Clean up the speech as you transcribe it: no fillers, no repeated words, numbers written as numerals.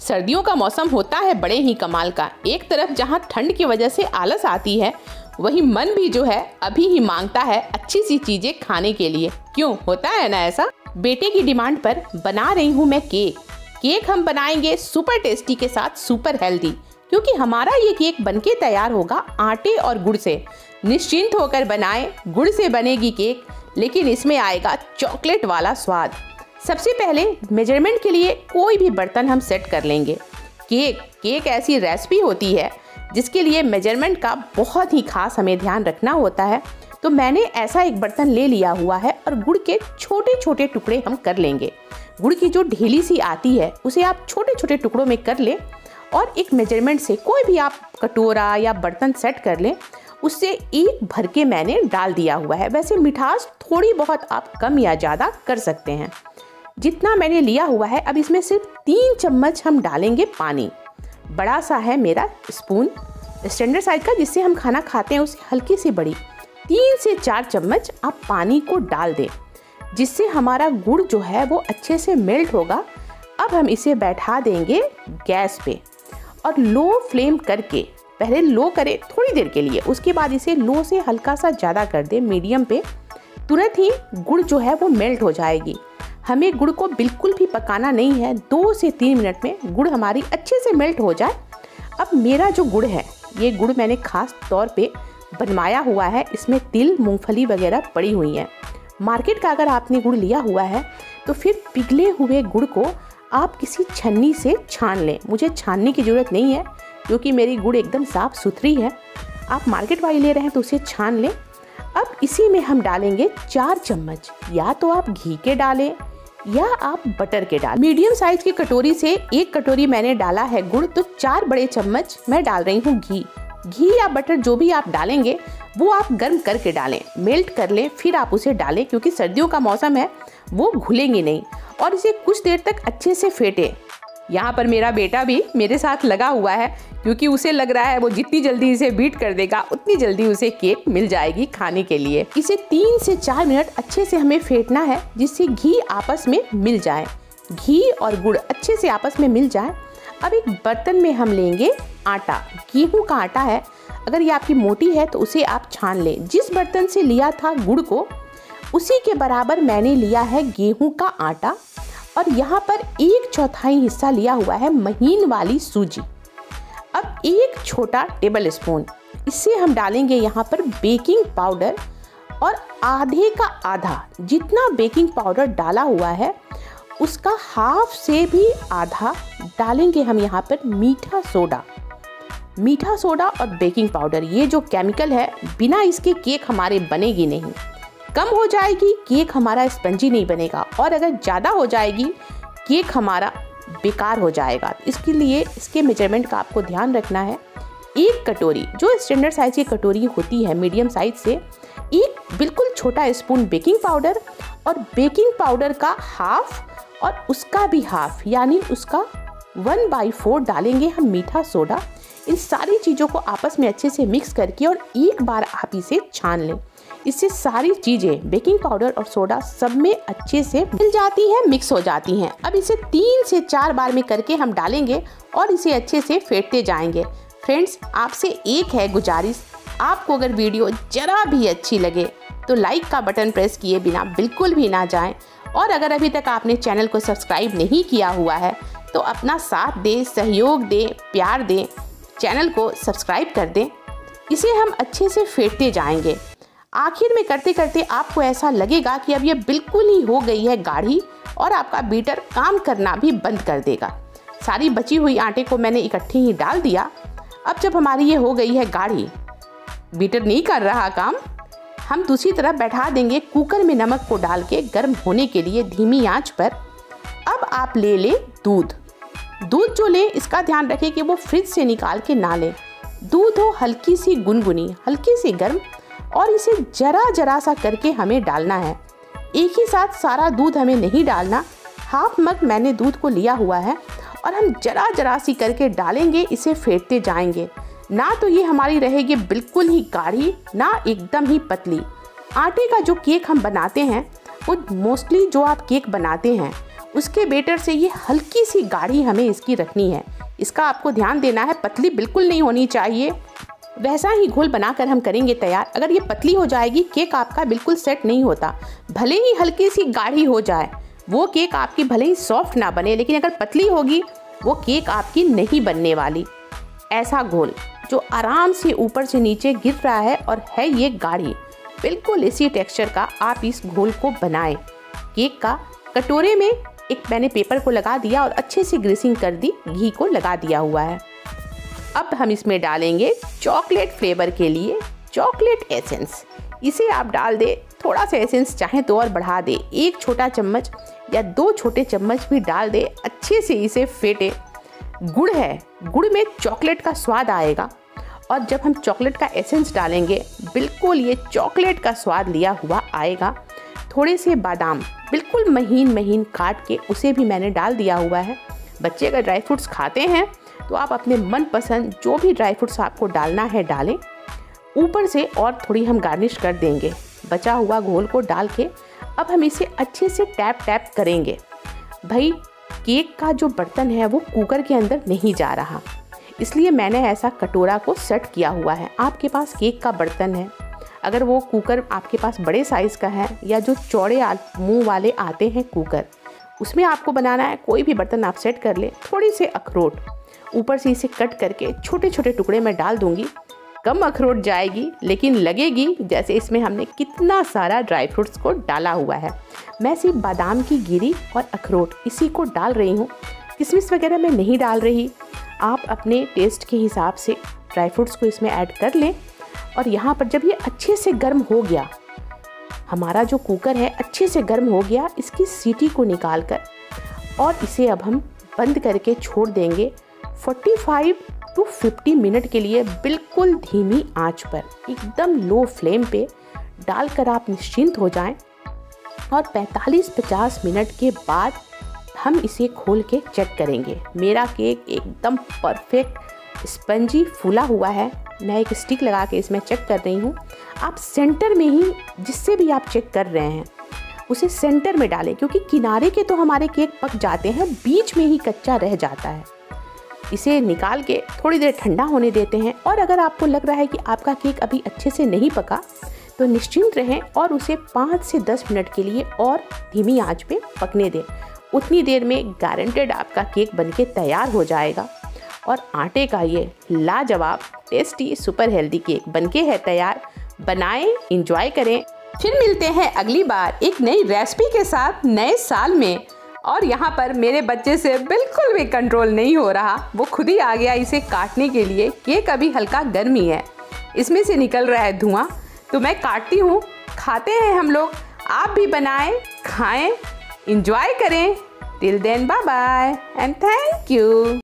सर्दियों का मौसम होता है बड़े ही कमाल का। एक तरफ जहां ठंड की वजह से आलस आती है, वही मन भी जो है अभी ही मांगता है अच्छी सी चीजें खाने के लिए। क्यों होता है ना ऐसा। बेटे की डिमांड पर बना रही हूँ मैं केक हम बनाएंगे सुपर टेस्टी के साथ सुपर हेल्दी, क्योंकि हमारा ये केक बनके तैयार होगा आटे और गुड़ से। निश्चिंत होकर बनाएं, गुड़ से बनेगी केक, लेकिन इसमें आएगा चॉकलेट वाला स्वाद। सबसे पहले मेजरमेंट के लिए कोई भी बर्तन हम सेट कर लेंगे। केक ऐसी रेसिपी होती है जिसके लिए मेजरमेंट का बहुत ही खास हमें ध्यान रखना होता है। तो मैंने ऐसा एक बर्तन ले लिया हुआ है और गुड़ के छोटे छोटे टुकड़े हम कर लेंगे। गुड़ की जो ढीली सी आती है उसे आप छोटे छोटे टुकड़ों में कर लें और एक मेजरमेंट से कोई भी आप कटोरा या बर्तन सेट कर लें, उससे एक भर के मैंने डाल दिया हुआ है। वैसे मिठास थोड़ी बहुत आप कम या ज़्यादा कर सकते हैं। जितना मैंने लिया हुआ है, अब इसमें सिर्फ 3 चम्मच हम डालेंगे पानी। बड़ा सा है मेरा स्पून स्टैंडर्ड साइज का जिससे हम खाना खाते हैं, उससे हल्की सी बड़ी 3 से 4 चम्मच आप पानी को डाल दें, जिससे हमारा गुड़ जो है वो अच्छे से मेल्ट होगा। अब हम इसे बैठा देंगे गैस पे और लो फ्लेम करके, पहले लो करें थोड़ी देर के लिए, उसके बाद इसे लो से हल्का सा ज़्यादा कर दें मीडियम पे। तुरंत ही गुड़ जो है वो मेल्ट हो जाएगी। हमें गुड़ को बिल्कुल भी पकाना नहीं है, 2 से 3 मिनट में गुड़ हमारी अच्छे से मेल्ट हो जाए। अब मेरा जो गुड़ है, ये गुड़ मैंने खास तौर पे बनवाया हुआ है। इसमें तिल मूंगफली वगैरह पड़ी हुई है। मार्केट का अगर आपने गुड़ लिया हुआ है तो फिर पिघले हुए गुड़ को आप किसी छन्नी से छान लें। मुझे छानने की ज़रूरत नहीं है क्योंकि मेरी गुड़ एकदम साफ़ सुथरी है। आप मार्केट वाली ले रहे हैं तो उसे छान लें। अब इसी में हम डालेंगे 4 चम्मच, या तो आप घी के डालें या आप बटर के डालें। मीडियम साइज की कटोरी से 1 कटोरी मैंने डाला है गुड़, तो 4 बड़े चम्मच मैं डाल रही हूँ घी या बटर जो भी आप डालेंगे वो आप गर्म करके डालें, मेल्ट कर लें, फिर आप उसे डालें, क्योंकि सर्दियों का मौसम है, वो घुलेंगे नहीं। और इसे कुछ देर तक अच्छे से फेंटें। यहाँ पर मेरा बेटा भी मेरे साथ लगा हुआ है, क्योंकि उसे लग रहा है वो जितनी जल्दी इसे बीट कर देगा उतनी जल्दी उसे केक मिल जाएगी खाने के लिए। इसे 3 से 4 मिनट अच्छे से हमें फेंटना है, जिससे घी आपस में मिल जाए, घी और गुड़ अच्छे से आपस में मिल जाए। अब एक बर्तन में हम लेंगे आटा। गेहूं का आटा है, अगर ये आपकी मोटी है तो उसे आप छान लें। जिस बर्तन से लिया था गुड़ को, उसी के बराबर मैंने लिया है गेहूं का आटा और यहाँ पर 1/4 हिस्सा लिया हुआ है महीन वाली सूजी। अब 1 छोटा टेबल स्पून इससे हम डालेंगे यहाँ पर बेकिंग पाउडर, और आधे का आधा जितना बेकिंग पाउडर डाला हुआ है उसका हाफ से भी आधा डालेंगे हम यहाँ पर मीठा सोडा और बेकिंग पाउडर। ये जो केमिकल है, बिना इसके केक हमारे बनेगी नहीं। कम हो जाएगी केक हमारा स्पंजी नहीं बनेगा, और अगर ज़्यादा हो जाएगी केक हमारा बेकार हो जाएगा। इसके लिए इसके मेजरमेंट का आपको ध्यान रखना है। 1 कटोरी जो स्टैंडर्ड साइज की कटोरी होती है मीडियम साइज से, 1 बिल्कुल छोटा स्पून बेकिंग पाउडर, और बेकिंग पाउडर का हाफ और उसका भी हाफ, यानी उसका 1/4 डालेंगे हम मीठा सोडा। इन सारी चीज़ों को आपस में अच्छे से मिक्स करके और एक बार आप इसे छान लें। इससे सारी चीज़ें बेकिंग पाउडर और सोडा सब में अच्छे से मिल जाती है, मिक्स हो जाती हैं। अब इसे 3 से 4 बार में करके हम डालेंगे और इसे अच्छे से फेंटते जाएंगे। फ्रेंड्स, आपसे एक है गुजारिश, आपको अगर वीडियो जरा भी अच्छी लगे तो लाइक का बटन प्रेस किए बिना बिल्कुल भी ना जाएं, और अगर अभी तक आपने चैनल को सब्सक्राइब नहीं किया हुआ है तो अपना साथ दें, सहयोग दें, प्यार दें, चैनल को सब्सक्राइब कर दें। इसे हम अच्छे से फेंटते जाएंगे। आखिर में करते करते आपको ऐसा लगेगा कि अब ये बिल्कुल ही हो गई है गाढ़ी, और आपका बीटर काम करना भी बंद कर देगा। सारी बची हुई आटे को मैंने इकट्ठे ही डाल दिया। अब जब हमारी ये हो गई है गाढ़ी, बीटर नहीं कर रहा काम, हम दूसरी तरफ बैठा देंगे कुकर में नमक को डाल के गर्म होने के लिए धीमी आंच पर। अब आप ले लें दूध जो लें इसका ध्यान रखें कि वो फ्रिज से निकाल के ना लें। दूध हो हल्की सी गुनगुनी, हल्की सी गर्म, और इसे जरा सा करके हमें डालना है। एक ही साथ सारा दूध हमें नहीं डालना। हाफ मग मैंने दूध को लिया हुआ है और हम जरा सी करके डालेंगे, इसे फेंटते जाएंगे। ना तो ये हमारी रहेगी बिल्कुल ही गाढ़ी, ना एकदम ही पतली। आटे का जो केक हम बनाते हैं, वो मोस्टली जो आप केक बनाते हैं उसके बेटर से ये हल्की सी गाढ़ी हमें इसकी रखनी है। इसका आपको ध्यान देना है, पतली बिल्कुल नहीं होनी चाहिए। वैसा ही घोल बनाकर हम करेंगे तैयार। अगर ये पतली हो जाएगी केक आपका बिल्कुल सेट नहीं होता। भले ही हल्की सी गाढ़ी हो जाए, वो केक आपकी भले ही सॉफ्ट ना बने, लेकिन अगर पतली होगी वो केक आपकी नहीं बनने वाली। ऐसा घोल जो आराम से ऊपर से नीचे गिर रहा है और है ये गाढ़ी, बिल्कुल इसी टेक्सचर का आप इस घोल को बनाएं। केक का कटोरे में एक मैंने पेपर को लगा दिया और अच्छे से ग्रीसिंग कर दी, घी को लगा दिया हुआ है। अब हम इसमें डालेंगे चॉकलेट फ्लेवर के लिए चॉकलेट एसेंस। इसे आप डाल दे, थोड़ा सा एसेंस चाहे तो और बढ़ा दे, 1 छोटा चम्मच या 2 छोटे चम्मच भी डाल दे। अच्छे से इसे फेंटे। गुड़ है, गुड़ में चॉकलेट का स्वाद आएगा और जब हम चॉकलेट का एसेंस डालेंगे बिल्कुल ये चॉकलेट का स्वाद लिया हुआ आएगा। थोड़े से बादाम बिल्कुल महीन महीन काट के उसे भी मैंने डाल दिया हुआ है। बच्चे अगर ड्राई फ्रूट्स खाते हैं तो आप अपने मनपसंद जो भी ड्राई फ्रूट्स आपको डालना है डालें। ऊपर से और थोड़ी हम गार्निश कर देंगे बचा हुआ घोल को डाल के। अब हम इसे अच्छे से टैप टैप करेंगे। भाई केक का जो बर्तन है वो कुकर के अंदर नहीं जा रहा, इसलिए मैंने ऐसा कटोरा को सेट किया हुआ है। आपके पास केक का बर्तन है, अगर वो कुकर आपके पास बड़े साइज़ का है या जो चौड़े मुंह वाले आते हैं कुकर, उसमें आपको बनाना है, कोई भी बर्तन आप सेट कर ले। थोड़ी से अखरोट ऊपर से इसे कट करके छोटे छोटे टुकड़े में डाल दूंगी। कम अखरोट जाएगी लेकिन लगेगी जैसे इसमें हमने कितना सारा ड्राई फ्रूट्स को डाला हुआ है। मैं सिर्फ बादाम की गिरी और अखरोट इसी को डाल रही हूँ, किशमिश वगैरह मैं नहीं डाल रही। आप अपने टेस्ट के हिसाब से ड्राई फ्रूट्स को इसमें ऐड कर लें। और यहाँ पर जब ये अच्छे से गर्म हो गया, हमारा जो कुकर है अच्छे से गर्म हो गया, इसकी सीटी को निकाल कर और इसे अब हम बंद करके छोड़ देंगे 45 टू 50 मिनट के लिए। बिल्कुल धीमी आंच पर, एकदम लो फ्लेम पे डालकर आप निश्चिंत हो जाएं। और 45-50 मिनट के बाद हम इसे खोल के चेक करेंगे। मेरा केक एकदम परफेक्ट स्पंजी फूला हुआ है। मैं एक स्टिक लगा के इसमें चेक कर रही हूँ। आप सेंटर में ही, जिससे भी आप चेक कर रहे हैं उसे सेंटर में डालें, क्योंकि किनारे के तो हमारे केक पक जाते हैं, बीच में ही कच्चा रह जाता है। इसे निकाल के थोड़ी देर ठंडा होने देते हैं। और अगर आपको लग रहा है कि आपका केक अभी अच्छे से नहीं पका तो निश्चिंत रहें और उसे 5 से 10 मिनट के लिए और धीमी आंच पे पकने दें। उतनी देर में गारंटेड आपका केक बनके तैयार हो जाएगा। और आटे का ये लाजवाब टेस्टी सुपर हेल्दी केक बनके है तैयार। बनाएं, एंजॉय करें। फिर मिलते हैं अगली बार एक नई रेसिपी के साथ नए साल में। और यहाँ पर मेरे बच्चे से बिल्कुल भी कंट्रोल नहीं हो रहा, वो खुद ही आ गया इसे काटने के लिए। केक अभी हल्का गर्म ही है, इसमें से निकल रहा है धुआं, तो मैं काटती हूँ। खाते हैं हम लोग, आप भी बनाएं, खाएं, एंजॉय करें। Till then bye bye and thank you.